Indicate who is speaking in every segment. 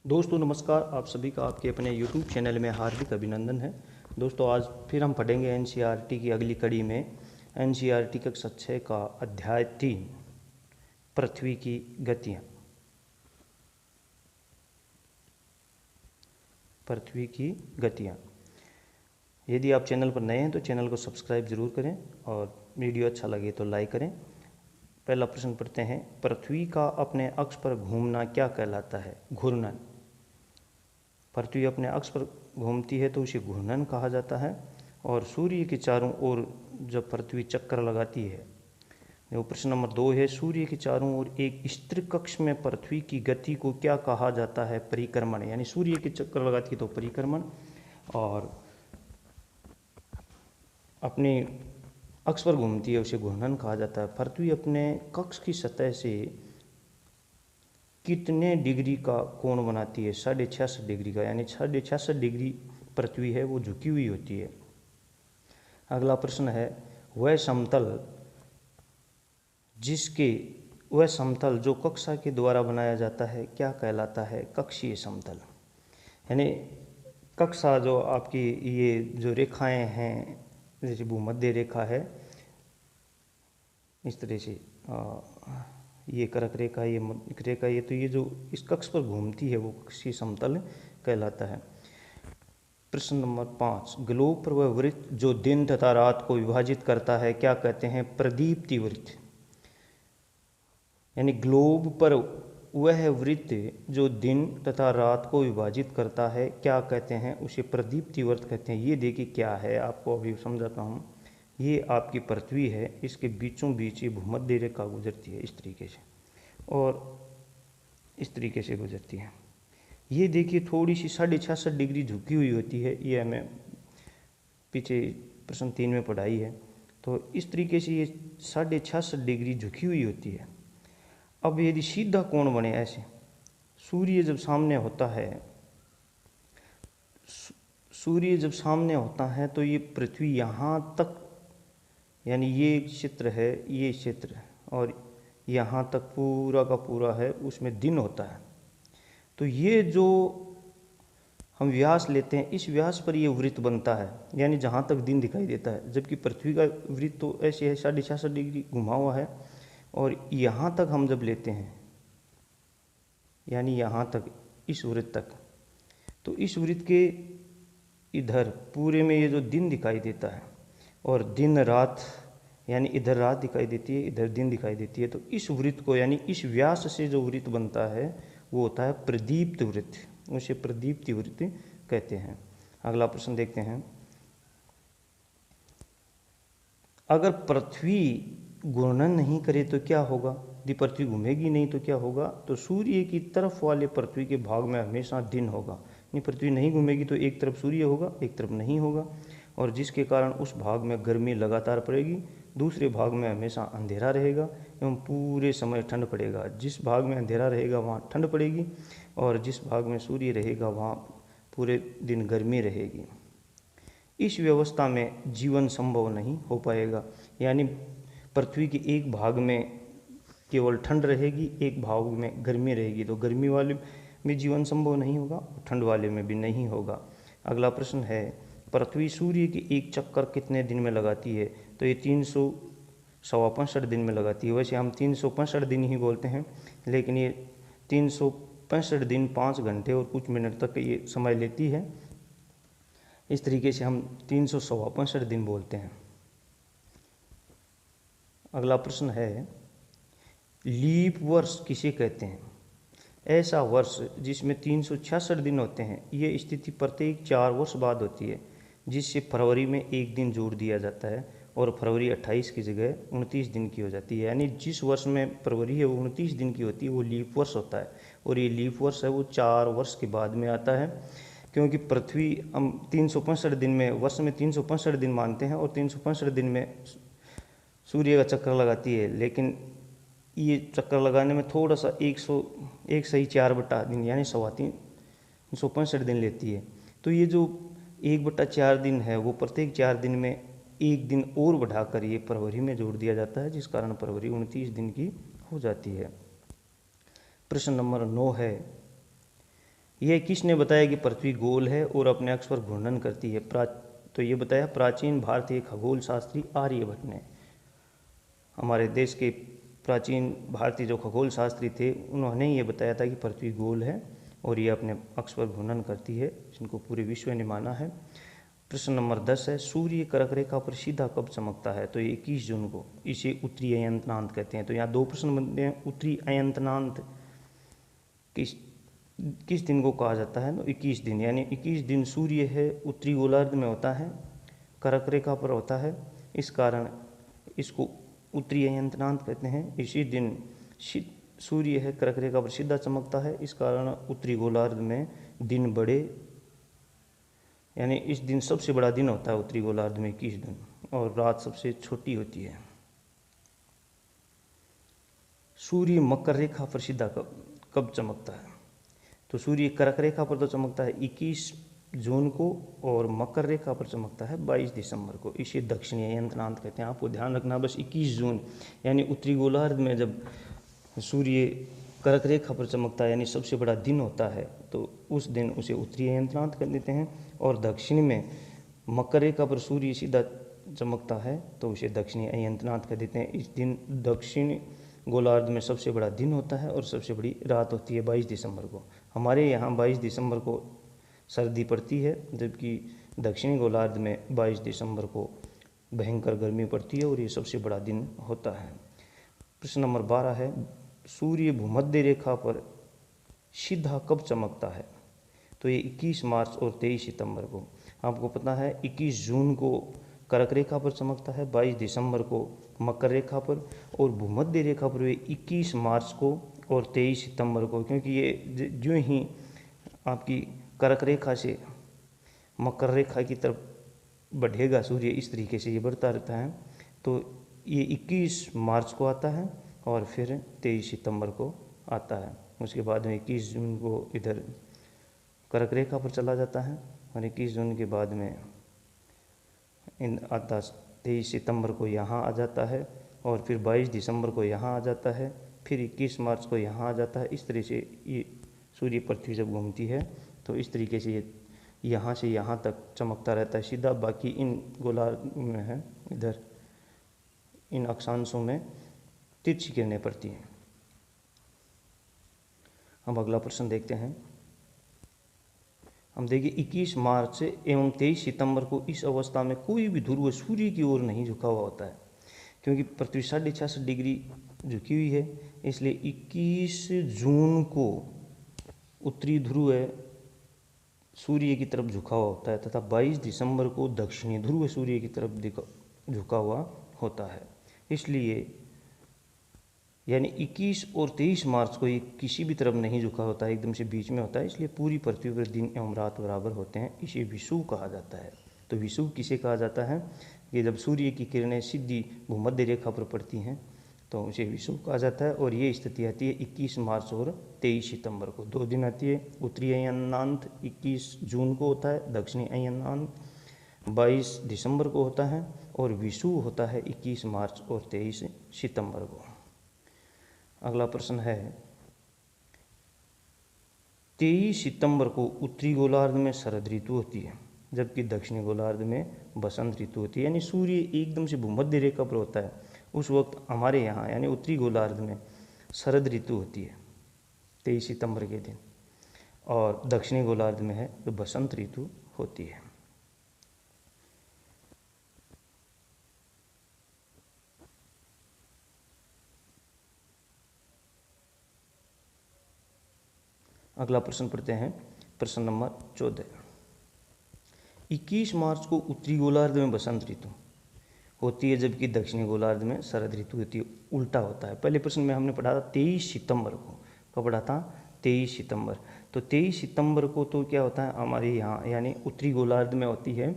Speaker 1: दोस्तों नमस्कार। आप सभी का आपके अपने YouTube चैनल में हार्दिक अभिनंदन है। दोस्तों आज फिर हम पढ़ेंगे एनसीईआरटी की अगली कड़ी में एनसीईआरटी कक्षा 6 का अध्याय 3 पृथ्वी की गतियाँ। पृथ्वी की गतियाँ। यदि आप चैनल पर नए हैं तो चैनल को सब्सक्राइब जरूर करें और वीडियो अच्छा लगे तो लाइक करें। पहला प्रश्न पढ़ते हैं, पृथ्वी का अपने अक्ष पर घूमना क्या कहलाता है? घूर्णन। पृथ्वी अपने अक्ष पर घूमती है तो उसे घूर्णन कहा जाता है। और सूर्य के चारों ओर जब पृथ्वी चक्कर लगाती है, जो प्रश्न नंबर 2 है, सूर्य के चारों ओर एक स्थिर कक्ष में पृथ्वी की गति को क्या कहा जाता है? परिक्रमण। यानी सूर्य के चक्कर लगाती है तो परिक्रमण, और अपने अक्ष पर घूमती है उसे घूर्णन कहा जाता है। पृथ्वी अपने कक्ष की सतह से कितने डिग्री का कोण बनाती है? 66.5 डिग्री का, यानी 66.5 डिग्री पृथ्वी है वो झुकी हुई होती है। अगला प्रश्न है, वह समतल जो कक्षा के द्वारा बनाया जाता है क्या कहलाता है? कक्षीय समतल। यानी कक्षा जो आपकी ये जो रेखाएं हैं, जैसे भूमध्य रेखा है इस तरह से, ये कर्क रेखा, ये मध्य रेखा, ये तो ये जो इस कक्ष पर घूमती है वो कक्षीय समतल कहलाता है। प्रश्न नंबर 5, ग्लोब पर वह वृत्त जो दिन तथा रात को विभाजित करता है क्या कहते हैं? प्रदीप्ति वृत्त। यानी ग्लोब पर वह वृत्त जो दिन तथा रात को विभाजित करता है क्या कहते हैं? उसे प्रदीप्ति वृत्त कहते हैं। ये देखिए क्या है, आपको अभी समझाता हूँ। ये आपकी पृथ्वी है, इसके बीचों बीच ये भूमध्य रेखा गुजरती है इस तरीके से, और इस तरीके से गुजरती है। ये देखिए थोड़ी सी 66.5 डिग्री झुकी हुई होती है, ये हमें पीछे प्रश्न 3 में पढ़ाई है। तो इस तरीके से ये 66.5 डिग्री झुकी हुई होती है। अब यदि सीधा कोण बने ऐसे, सूर्य जब सामने होता है तो ये पृथ्वी यहाँ तक, यानी ये क्षेत्र है, ये क्षेत्र है, और यहाँ तक पूरा का पूरा है, उसमें दिन होता है। तो ये जो हम व्यास लेते हैं, इस व्यास पर ये वृत्त बनता है, यानी जहाँ तक दिन दिखाई देता है। जबकि पृथ्वी का वृत्त तो ऐसे है, 66.5 डिग्री घुमा हुआ है, और यहाँ तक हम जब लेते हैं, यानी यहाँ तक, इस वृत्त तक, तो इस वृत्त के इधर पूरे में ये जो दिन दिखाई देता है, और दिन रात, यानी इधर रात दिखाई देती है, इधर दिन दिखाई देती है, तो इस वृत्त को, यानी इस व्यास से जो वृत्त बनता है वो होता है प्रदीप्त वृत्त, उसे प्रदीप्ति वृत्त कहते हैं। अगला प्रश्न देखते हैं, अगर पृथ्वी घूर्णन नहीं करे तो क्या होगा? यदि पृथ्वी घूमेगी नहीं तो क्या होगा? तो सूर्य की तरफ वाले पृथ्वी के भाग में हमेशा दिन होगा। यानी पृथ्वी नहीं घूमेगी तो एक तरफ सूर्य होगा, एक तरफ नहीं होगा, और जिसके कारण उस भाग में गर्मी लगातार पड़ेगी, दूसरे भाग में हमेशा अंधेरा रहेगा एवं पूरे समय ठंड पड़ेगा। जिस भाग में अंधेरा रहेगा वहाँ ठंड पड़ेगी, और जिस भाग में सूर्य रहेगा वहाँ पूरे दिन गर्मी रहेगी। इस व्यवस्था में जीवन संभव नहीं हो पाएगा। यानी पृथ्वी के एक भाग में केवल ठंड रहेगी, एक भाग में गर्मी रहेगी, तो गर्मी वाले में जीवन संभव नहीं होगा, ठंड वाले में भी नहीं होगा। अगला प्रश्न है, पृथ्वी सूर्य की एक चक्कर कितने दिन में लगाती है? तो ये 365 दिन में लगाती है। वैसे हम 365 दिन ही बोलते हैं, लेकिन ये 365 दिन 5 घंटे और कुछ मिनट तक ये समय लेती है, इस तरीके से हम 365 दिन बोलते हैं। अगला प्रश्न है, लीप वर्ष किसे कहते हैं? ऐसा वर्ष जिसमें 366 दिन होते हैं। ये स्थिति प्रत्येक 4 वर्ष बाद होती है, जिससे फरवरी में एक दिन जोड़ दिया जाता है, और फरवरी 28 की जगह 29 दिन की हो जाती है। यानी जिस वर्ष में फरवरी है वो 29 दिन की होती है, वो लीप वर्ष होता है। और ये लीप वर्ष है वो 4 वर्ष के बाद में आता है, क्योंकि पृथ्वी हम 365 दिन में, वर्ष में 365 दिन मानते हैं, और 365 दिन में सूर्य का चक्कर लगाती है। लेकिन ये चक्कर लगाने में थोड़ा सा 1 सही 4 दिन, यानी 365 दिन लेती है। तो ये जो 1/4 दिन है वो प्रत्येक 4 दिन में एक दिन और बढ़ाकर ये फरवरी में जोड़ दिया जाता है, जिस कारण फरवरी 29 दिन की हो जाती है। प्रश्न नंबर 9 है, यह किसने बताया कि पृथ्वी गोल है और अपने अक्ष पर घूर्णन करती है? तो ये बताया प्राचीन भारतीय खगोल शास्त्री आर्यभट्ट ने। हमारे देश के प्राचीन भारतीय जो खगोल शास्त्री थे उन्होंने ये बताया था कि पृथ्वी गोल है और ये अपने अक्ष पर घूर्णन करती है, जिनको पूरे विश्व ने माना है। प्रश्न नंबर 10 है, सूर्य कर्क रेखा पर सीधा कब चमकता है? तो ये 21 जून को। इसे उत्तरी अयंतनांत कहते हैं। तो यहाँ दो प्रश्न बनते हैं। उत्तरी अयंतनांत किस किस दिन को कहा जाता है? तो 21 दिन, यानी 21 दिन सूर्य है उत्तरी गोलार्ध में होता है, कर्क रेखा पर होता है, इस कारण इसको उत्तरी अयंतनांत कहते हैं। इसी दिन सूर्य है कर्क रेखा पर सीधा चमकता है, इस कारण उत्तरी गोलार्ध में दिन बड़े, यानी इस दिन सबसे बड़ा दिन होता है उत्तरी गोलार्ध में 21 दिन, और रात सबसे छोटी होती है। सूर्य मकर रेखा पर सीधा कब चमकता है? तो सूर्य कर्क रेखा पर तो चमकता है 21 जून को, और मकर रेखा पर चमकता है 22 दिसंबर को। इसे दक्षिणी अयंतनांत कहते हैं। आपको ध्यान रखना बस 21 जून, यानी उत्तरी गोलार्ध में जब सूर्य कर्क रेखा पर चमकता है, यानी सबसे बड़ा दिन होता है, तो उस दिन उसे उत्तरी अयंतनांत कर देते हैं। और दक्षिण में मकर रेखा पर सूर्य सीधा चमकता है तो उसे दक्षिणी अयंतनांत कर देते हैं। इस दिन दक्षिण गोलार्ध में सबसे बड़ा दिन होता है और सबसे बड़ी रात होती है 22 दिसंबर को। हमारे यहाँ 22 दिसंबर को सर्दी पड़ती है, जबकि दक्षिणी गोलार्ध में 22 दिसंबर को भयंकर गर्मी पड़ती है और ये सबसे बड़ा दिन होता है। प्रश्न नंबर 12 है, सूर्य भूमध्य रेखा पर सीधा कब चमकता है? तो ये 21 मार्च और 23 सितंबर को। आपको पता है 21 जून को कर्क रेखा पर चमकता है, 22 दिसंबर को मकर रेखा पर, और भूमध्य रेखा पर वे 21 मार्च को और 23 सितंबर को। क्योंकि ये जो ही आपकी कर्क रेखा से मकर रेखा की तरफ बढ़ेगा सूर्य, इस तरीके से ये बढ़ता रहता है, तो ये 21 मार्च को आता है और फिर 23 सितंबर को आता है। उसके बाद में 21 जून को इधर कर्क रेखा पर चला जाता है, और 21 जून के बाद में इन आता 23 सितंबर को यहाँ आ जाता है, और फिर 22 दिसंबर को यहाँ आ जाता है, फिर 21 मार्च को यहाँ आ जाता है। इस तरह से ये सूर्य पृथ्वी जब घूमती है तो इस तरीके से ये यहाँ से यहाँ तक चमकता रहता है सीधा। बाकी इन गोलार्ध में है, इधर इन अक्षांशों में तिरछी किरणें पड़ती हैं। हम अगला प्रश्न देखते हैं। हम देखिए 21 मार्च एवं 23 सितंबर को इस अवस्था में कोई भी ध्रुव सूर्य की ओर नहीं झुका हुआ होता है, क्योंकि पृथ्वी 66.5 डिग्री झुकी हुई है। इसलिए 21 जून को उत्तरी ध्रुव सूर्य की तरफ झुका हुआ होता है, तथा 22 दिसंबर को दक्षिणी ध्रुव सूर्य की तरफ झुका हुआ होता है। इसलिए यानी 21 और 23 मार्च को ये किसी भी तरफ नहीं झुका होता है, एकदम से बीच में होता है। इसलिए पूरी पृथ्वी पर दिन एवं रात बराबर होते हैं। इसे विषुव कहा जाता है। तो विषुव किसे कहा जाता है? कि जब सूर्य की किरणें सीधी भूमध्य रेखा पर पड़ती हैं तो उसे विषुव कहा जाता है। और ये स्थिति आती है 21 मार्च और 23 सितंबर को, 2 दिन आती है। उत्तरी अयनांत 21 जून को होता है, दक्षिणी अयनांत 22 दिसंबर को होता है, और विषुव होता है 21 मार्च और 23 सितंबर को। अगला प्रश्न है, 23 सितंबर को उत्तरी गोलार्ध में शरद ऋतु होती है, जबकि दक्षिणी गोलार्ध में बसंत ऋतु होती है। यानी सूर्य एकदम से भूमध्य रेखा पर होता है, उस वक्त हमारे यहाँ यानी उत्तरी गोलार्ध में शरद ऋतु होती है 23 सितंबर के दिन, और दक्षिणी गोलार्ध में है तो बसंत ऋतु होती है। अगला प्रश्न पढ़ते हैं, प्रश्न नंबर 14। 21 मार्च को उत्तरी गोलार्ध में बसंत ऋतु होती है, जबकि दक्षिणी गोलार्ध में शरद ऋतु होती है। उल्टा होता है। पहले प्रश्न में हमने पढ़ा था 23 सितंबर को। कब पढ़ा था? 23 सितंबर। तो 23 सितंबर को तो क्या होता है हमारे यहाँ, यानी उत्तरी गोलार्ध में होती है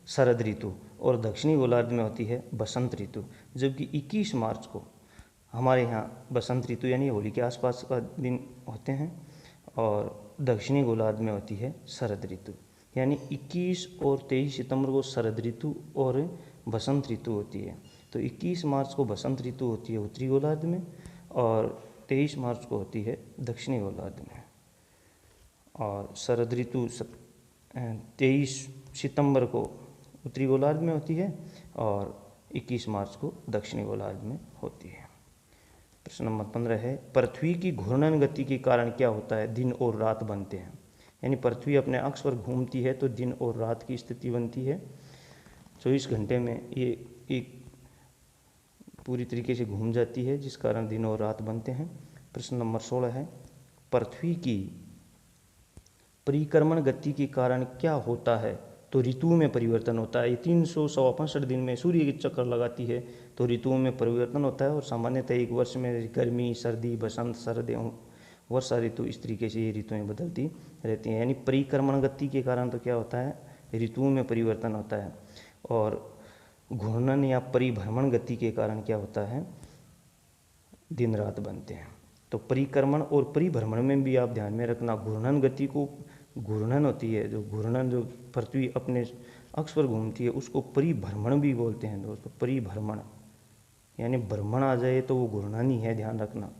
Speaker 1: शरद ऋतु और दक्षिणी गोलार्ध में होती है बसंत ऋतु। जबकि 21 मार्च को हमारे यहाँ बसंत ऋतु यानी होली के आसपास का दिन होते हैं, और दक्षिणी गोलार्ध में होती है शरद ऋतु। यानी 21 और 23 सितंबर को शरद ऋतु और बसंत ऋतु होती है। तो 21 मार्च को बसंत ऋतु होती है उत्तरी गोलार्ध में, और 23 मार्च को होती है दक्षिणी गोलार्ध में। और शरद ऋतु 23 सितंबर को उत्तरी गोलार्ध में होती है और 21 मार्च को दक्षिणी गोलार्ध में होती है। प्रश्न नंबर 15 है, पृथ्वी की घूर्णन गति के कारण क्या होता है, दिन और रात बनते हैं। यानी पृथ्वी अपने अक्ष पर घूमती है तो दिन और रात की स्थिति बनती है। 24 घंटे में ये एक पूरी तरीके से घूम जाती है, जिस कारण दिन और रात बनते हैं। प्रश्न नंबर 16 है, पृथ्वी की परिक्रमण गति के कारण क्या होता है, तो ऋतुओं में परिवर्तन होता है। ये 365 दिन में सूर्य के चक्कर लगाती है तो ऋतुओं में परिवर्तन होता है। और सामान्यतः एक वर्ष में गर्मी, सर्दी, बसंत, शरद एवं वर्षा ऋतु, इस तरीके से ये ऋतुएं बदलती रहती हैं। यानी परिक्रमण गति के कारण तो क्या होता है, ऋतुओं में परिवर्तन होता है। और घूर्णन या परिभ्रमण गति के कारण क्या होता है, दिन रात बनते हैं। तो परिक्रमण और परिभ्रमण में भी आप ध्यान में रखना, घूर्णन गति को, घूर्णन होती है जो घूर्णन, जो पृथ्वी अपने अक्ष पर घूमती है उसको परिभ्रमण भी बोलते हैं दोस्तों। परिभ्रमण यानी भ्रमण आ जाए तो वो घूर्णन ही है, ध्यान रखना।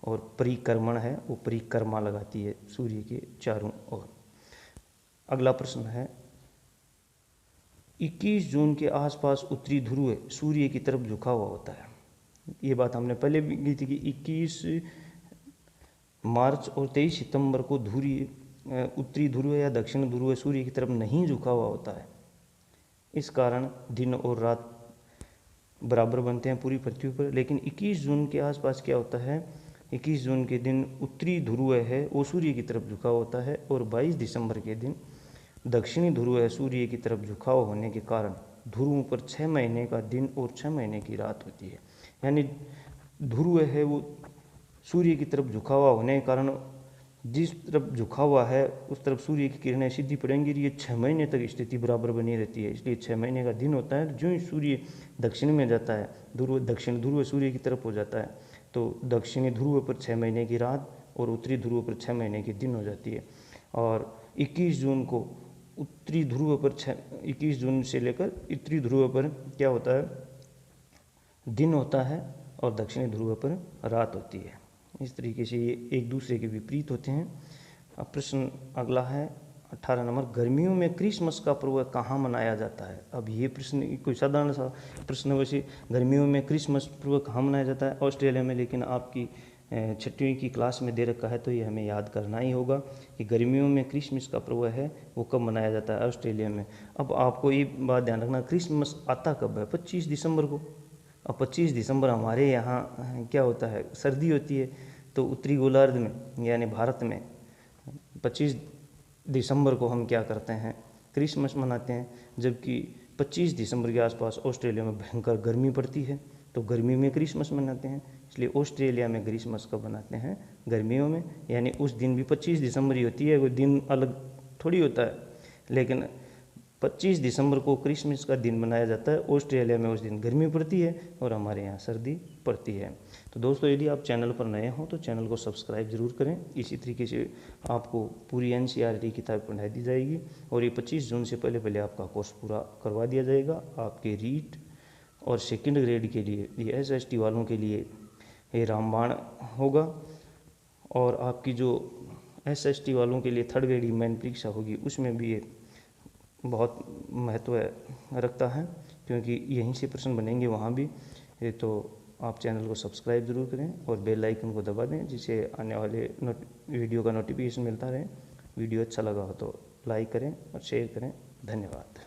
Speaker 1: और परिक्रमण है वो परिक्रमा लगाती है सूर्य के चारों ओर। अगला प्रश्न है, 21 जून के आसपास उत्तरी ध्रुव सूर्य की तरफ झुका हुआ होता है। ये बात हमने पहले भी की थी कि 21 मार्च और 23 सितंबर को उत्तरी ध्रुव या दक्षिण ध्रुव सूर्य की तरफ नहीं झुका हुआ होता है। इस कारण दिन और रात बराबर बनते हैं पूरी पृथ्वी पर। लेकिन 21 जून के आसपास क्या होता है, 21 जून के दिन उत्तरी ध्रुव है वो सूर्य की तरफ झुका होता है और 22 दिसंबर के दिन दक्षिणी ध्रुव है सूर्य की तरफ झुकाव होने के कारण ध्रुवों पर 6 महीने का दिन और 6 महीने की रात होती है। यानी ध्रुव है वो सूर्य की तरफ झुका हुआ होने के कारण जिस तरफ झुका हुआ है उस तरफ सूर्य की किरणें सीधी पड़ेंगी। ये 6 महीने तक स्थिति बराबर बनी रहती है, इसलिए 6 महीने का दिन होता है। जो ही सूर्य दक्षिण में जाता है, दक्षिण ध्रुव सूर्य की तरफ हो जाता है, तो दक्षिणी ध्रुव पर 6 महीने की रात और उत्तरी ध्रुव पर 6 महीने के दिन हो जाती है। और 21 जून को उत्तरी ध्रुव पर 21 जून से लेकर उत्तरी ध्रुव पर क्या होता है, दिन होता है और दक्षिणी ध्रुव पर रात होती है। इस तरीके से ये एक दूसरे के विपरीत होते हैं। अब प्रश्न अगला है 18 नंबर, गर्मियों में क्रिसमस का पर्व कहाँ मनाया जाता है। अब ये प्रश्न कोई साधारण सा प्रश्न, वैसे गर्मियों में क्रिसमस पर्व कहाँ मनाया जाता है, ऑस्ट्रेलिया में। लेकिन आपकी 6वीं की क्लास में दे रखा है तो ये हमें याद करना ही होगा कि गर्मियों में क्रिसमस का पर्व है वो कब मनाया जाता है, ऑस्ट्रेलिया में। अब आपको ये बात ध्यान रखना, क्रिसमस आता कब है, 25 दिसंबर को। अब 25 दिसंबर हमारे यहाँ क्या होता है, सर्दी होती है। तो उत्तरी गोलार्ध में यानी भारत में 25 दिसंबर को हम क्या करते हैं, क्रिसमस मनाते हैं। जबकि 25 दिसंबर के आसपास ऑस्ट्रेलिया में भयंकर गर्मी पड़ती है तो गर्मी में क्रिसमस मनाते हैं। इसलिए ऑस्ट्रेलिया में क्रिसमस कब मनाते हैं, गर्मियों में। यानी उस दिन भी 25 दिसंबर ही होती है, कोई दिन अलग थोड़ी होता है। लेकिन 25 दिसंबर को क्रिसमस का दिन मनाया जाता है। ऑस्ट्रेलिया में उस दिन गर्मी पड़ती है और हमारे यहाँ सर्दी पड़ती है। तो दोस्तों, यदि आप चैनल पर नए हों तो चैनल को सब्सक्राइब जरूर करें। इसी तरीके से आपको पूरी NCERT किताब पढ़ाई दी जाएगी और ये 25 जून से पहले आपका कोर्स पूरा करवा दिया जाएगा। आपके रीट और सेकेंड ग्रेड के लिए, ये SST वालों के लिए ये रामबाण होगा। और आपकी जो SST वालों के लिए थर्ड ग्रेड मेन परीक्षा होगी उसमें भी ये बहुत महत्व रखता है, क्योंकि यहीं से प्रश्न बनेंगे वहाँ भी। तो आप चैनल को सब्सक्राइब जरूर करें और बेल आइकन को दबा दें, जिससे आने वाले वीडियो का नोटिफिकेशन मिलता रहे। वीडियो अच्छा लगा हो तो लाइक करें और शेयर करें। धन्यवाद।